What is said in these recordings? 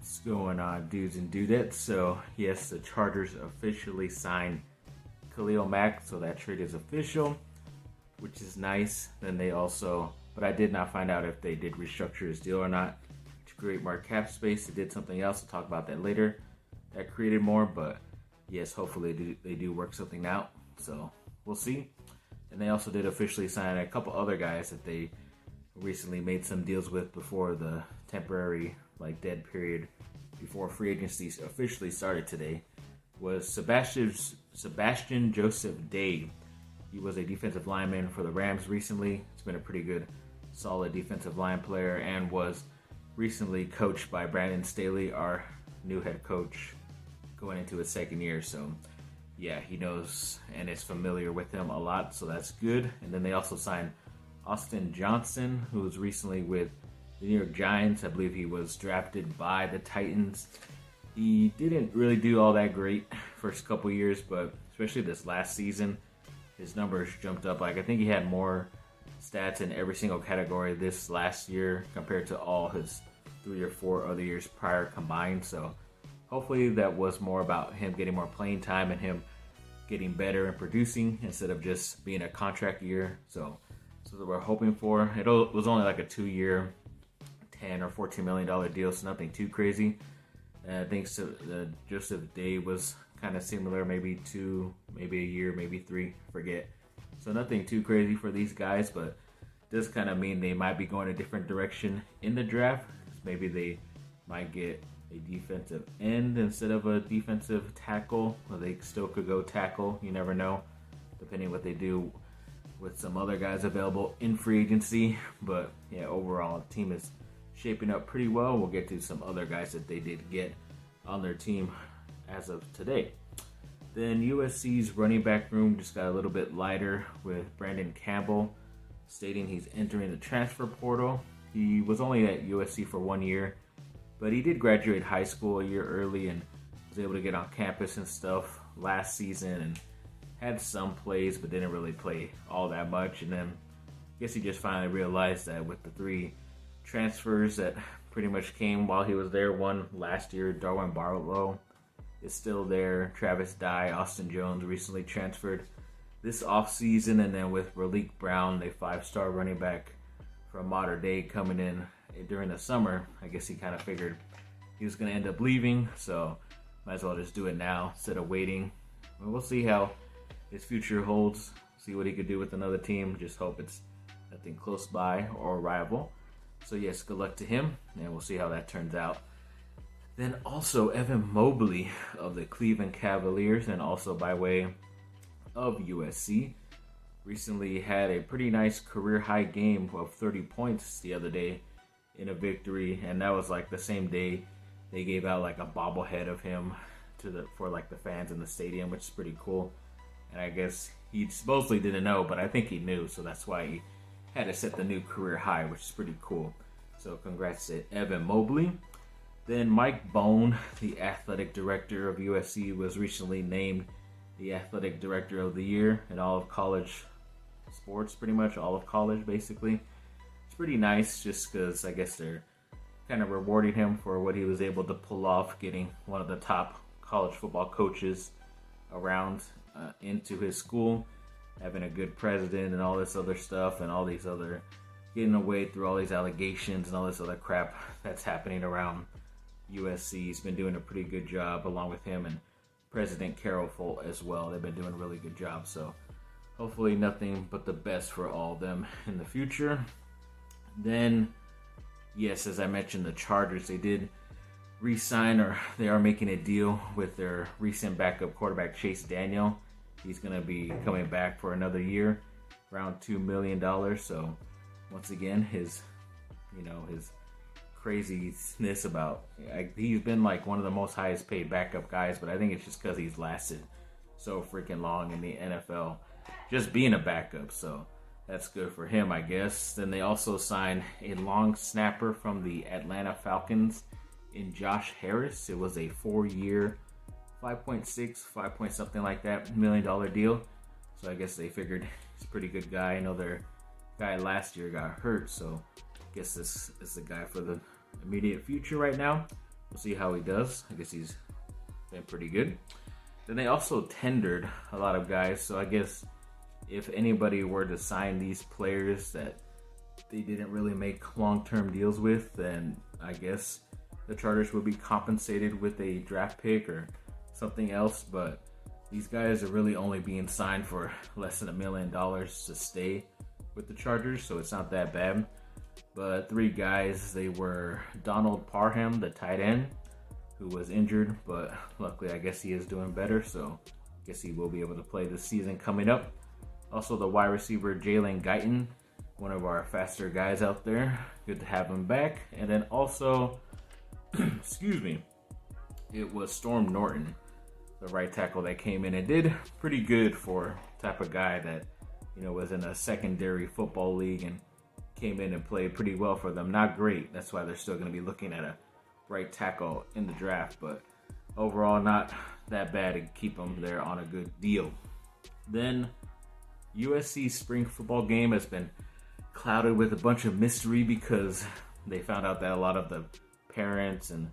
What's going on, dudes and dudettes? So, yes, the Chargers officially signed Khalil Mack, so that trade is official, which is nice. Then they also, but I did not find out if they did restructure his deal or not to create more cap space. They did something else. I'll talk about that later. That created more, but yes, hopefully they do work something out. So, we'll see. And they also did officially sign a couple other guys that they recently made some deals with before the temporary dead period before free agency officially started today. Was Sebastian Joseph Day. He was a defensive lineman for the Rams recently. He's been a pretty good, solid defensive line player and was recently coached by Brandon Staley, our new head coach, going into his second year. So yeah, he knows and is familiar with him a lot, so that's good. And then they also signed Austin Johnson, who was recently with the New York Giants. I believe he was drafted by the Titans. He didn't really do all that great first couple years, but especially this last season, his numbers jumped up. I think he had more stats in every single category this last year compared to all his 3 or 4 other years prior combined. So hopefully that was more about him getting more playing time and him getting better and producing instead of just being a contract year. So that we're hoping for. It was only like a 2-year, $10 or $14 million deal, so nothing too crazy. I think Joseph Day was kind of similar, maybe 2, maybe a year, maybe 3, forget. So nothing too crazy for these guys, but does kind of mean they might be going a different direction in the draft. Maybe they might get a defensive end instead of a defensive tackle, or they still could go tackle. You never know, depending what they do with some other guys available in free agency. But yeah, overall, the team is shaping up pretty well. We'll get to some other guys that they did get on their team as of today. Then USC's running back room just got a little bit lighter with Brandon Campbell stating he's entering the transfer portal. He was only at USC for 1 year, but he did graduate high school a year early and was able to get on campus and stuff last season and had some plays, but didn't really play all that much. And then I guess he just finally realized that with the 3 transfers that pretty much came while he was there, one last year, Darwin Barlow is still there, Travis Dye, Austin Jones recently transferred this offseason, and then with Raleek Brown, a 5-star running back from Mater Dei coming in during the summer. I guess he kind of figured he was going to end up leaving, so might as well just do it now instead of waiting. But we'll see how his future holds, see what he could do with another team. Just hope it's nothing close by or a rival. So yes, good luck to him, and we'll see how that turns out. Then also Evan Mobley of the Cleveland Cavaliers, and also by way of USC, recently had a pretty nice career high game of 30 points the other day in a victory, and that was like the same day they gave out like a bobblehead of him for the fans in the stadium, which is pretty cool. And I guess he supposedly didn't know, but I think he knew, so that's why he had to set the new career high, which is pretty cool. So congrats to Evan Mobley. Then Mike Bone, the athletic director of USC, was recently named the athletic director of the year in all of college sports, pretty much all of college, basically. It's pretty nice just because I guess they're kind of rewarding him for what he was able to pull off, getting one of the top college football coaches around into his school, having a good president and all this other stuff, and all these other getting away through all these allegations and all this other crap that's happening around USC. He's been doing a pretty good job along with him and President Carol Folt as well. They've been doing a really good job, so hopefully nothing but the best for all of them in the future. Then yes, as I mentioned, the Chargers, they did re-sign, or they are making a deal with their recent backup quarterback Chase Daniel. He's going to be coming back for another year, around $2 million. So once again, his craziness about, he's been like one of the most highest paid backup guys, but I think it's just because he's lasted so freaking long in the NFL, just being a backup. So that's good for him, I guess. Then they also signed a long snapper from the Atlanta Falcons in Josh Harris. It was a 4-year, 5 point something like that $1 million deal. So I guess they figured he's a pretty good guy. I know their guy last year got hurt, so I guess this is the guy for the immediate future right now. we'll see how he does. I guess he's been pretty good. Then they also tendered a lot of guys, so I guess if anybody were to sign these players that they didn't really make long-term deals with, then I guess the Chargers would be compensated with a draft pick or something else. But these guys are really only being signed for less than $1 million to stay with the Chargers, so it's not that bad. But 3 guys, they were Donald Parham, the tight end, who was injured, but luckily I guess he is doing better, so I guess he will be able to play this season coming up. Also the wide receiver Jalen Guyton, one of our faster guys out there. Good to have him back. And then also, excuse me, it was Storm Norton, the right tackle that came in and did pretty good for type of guy that, you know, was in a secondary football league and came in and played pretty well for them. Not great. That's why they're still going to be looking at a right tackle in the draft, but overall not that bad to keep him there on a good deal. Then USC spring football game has been clouded with a bunch of mystery because they found out that a lot of the parents and,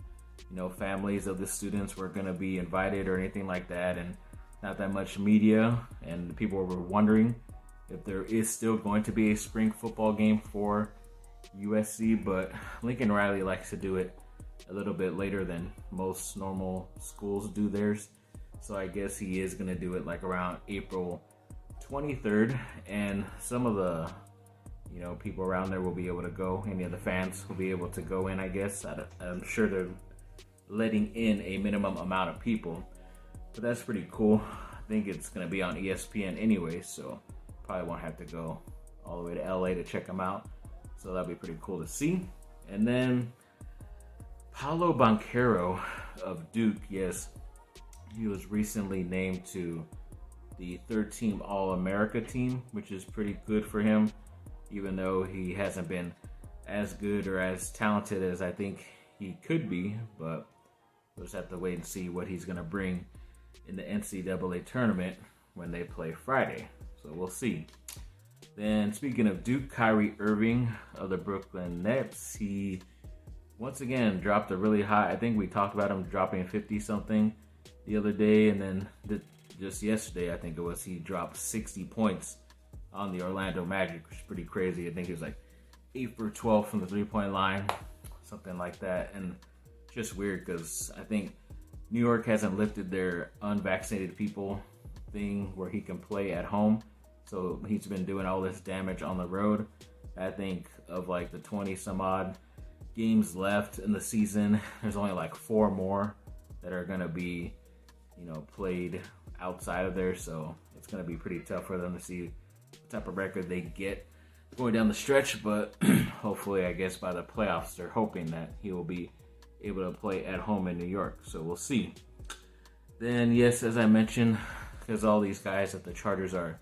you know, families of the students were going to be invited or anything like that, and not that much media, and people were wondering if there is still going to be a spring football game for USC, but Lincoln Riley likes to do it a little bit later than most normal schools do theirs. So I guess he is going to do it like around April 23rd, and some of the, you know, people around there will be able to go. Any of the fans will be able to go in, I guess. I'm sure they're letting in a minimum amount of people, but that's pretty cool. I think it's going to be on ESPN anyway, so probably won't have to go all the way to LA to check them out. So that'll be pretty cool to see. And then Paolo Banchero of Duke, yes, he was recently named to the third-team All-America team, which is pretty good for him, even though he hasn't been as good or as talented as I think he could be. But we'll just have to wait and see what he's going to bring in the NCAA tournament when they play Friday. So we'll see. Then speaking of Duke, Kyrie Irving of the Brooklyn Nets, he once again dropped a really high, I think we talked about him dropping 50-something the other day, and then just yesterday, I think it was, he dropped 60 points on the Orlando Magic, which is pretty crazy. I think he was like 8 for 12 from the three-point line, something like that. And just weird because I think New York hasn't lifted their unvaccinated people thing where he can play at home. So he's been doing all this damage on the road. I think of like the 20 some odd games left in the season, there's only like 4 more that are going to be, you know, played outside of there. So it's going to be pretty tough for them to see what type of record they get going down the stretch. But hopefully, I guess by the playoffs, they're hoping that he will be able to play at home in New York. So we'll see. Then, yes, as I mentioned, because all these guys that the Chargers are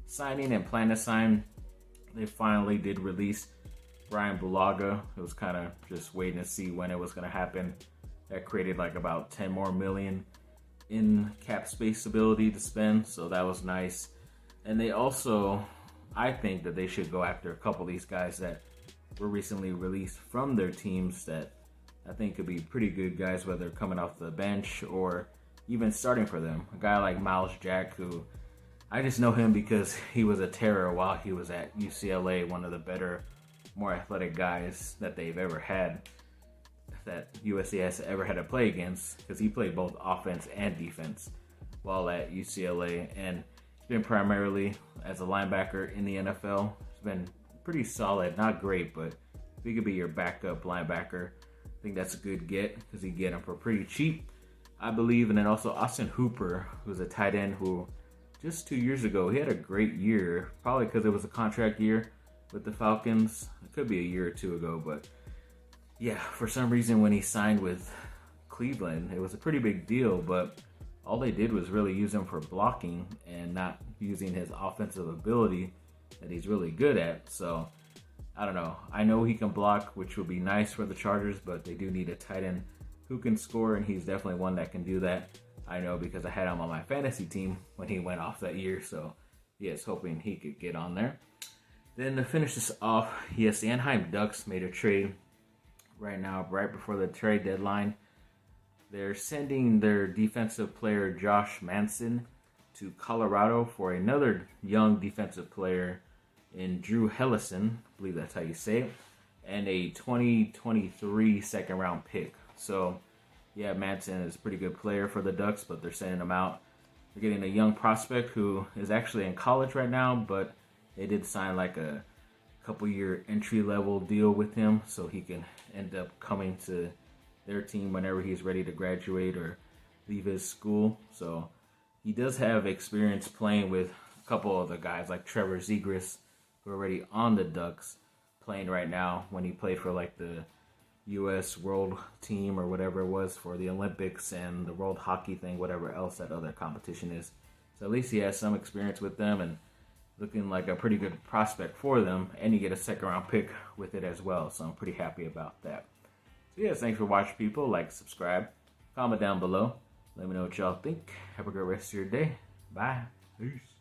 signing and plan to sign, they finally did release Brian Bulaga. It was kind of just waiting to see when it was going to happen. That created like about 10 more million in cap space ability to spend, so that was nice. And they also, I think that they should go after a couple of these guys that were recently released from their teams that I think could be pretty good guys, whether coming off the bench or even starting for them. A guy like Miles Jack, who I just know him because he was a terror while he was at UCLA, one of the better, more athletic guys that they've ever had, that USC has ever had to play against, because he played both offense and defense while at UCLA, and he's been primarily as a linebacker in the NFL. He's been pretty solid, not great, but if he could be your backup linebacker, I think that's a good get, because you get him for pretty cheap, I believe. And then also Austin Hooper, who's a tight end who just 2 years ago, he had a great year, probably because it was a contract year with the Falcons. It could be a year or two ago, but yeah, for some reason when he signed with Cleveland, it was a pretty big deal, but all they did was really use him for blocking and not using his offensive ability that he's really good at. So I don't know. I know he can block, which would be nice for the Chargers, but they do need a tight end who can score, and he's definitely one that can do that. I know because I had him on my fantasy team when he went off that year, so yes, hoping he could get on there. Then to finish this off, yes, the Anaheim Ducks made a trade right now, right before the trade deadline. they're sending their defensive player Josh Manson to Colorado for another young defensive player in Drew Hellison, I believe that's how you say it, and a 2023 second round pick. So, yeah, Manson is a pretty good player for the Ducks, but they're sending him out. They're getting a young prospect who is actually in college right now, but they did sign like a couple-year entry-level deal with him, so he can end up coming to their team whenever he's ready to graduate or leave his school. So he does have experience playing with a couple of the guys like Trevor Zegras, who are already on the Ducks, playing right now when he played for like the U.S. World Team or whatever it was for the Olympics and the World Hockey thing, whatever else that other competition is. So at least he has some experience with them and looking like a pretty good prospect for them, and you get a second round pick with it as well. So I'm pretty happy about that. So yeah, thanks for watching, people. Like, subscribe, comment down below. Let me know what y'all think. Have a great rest of your day. Bye. Peace.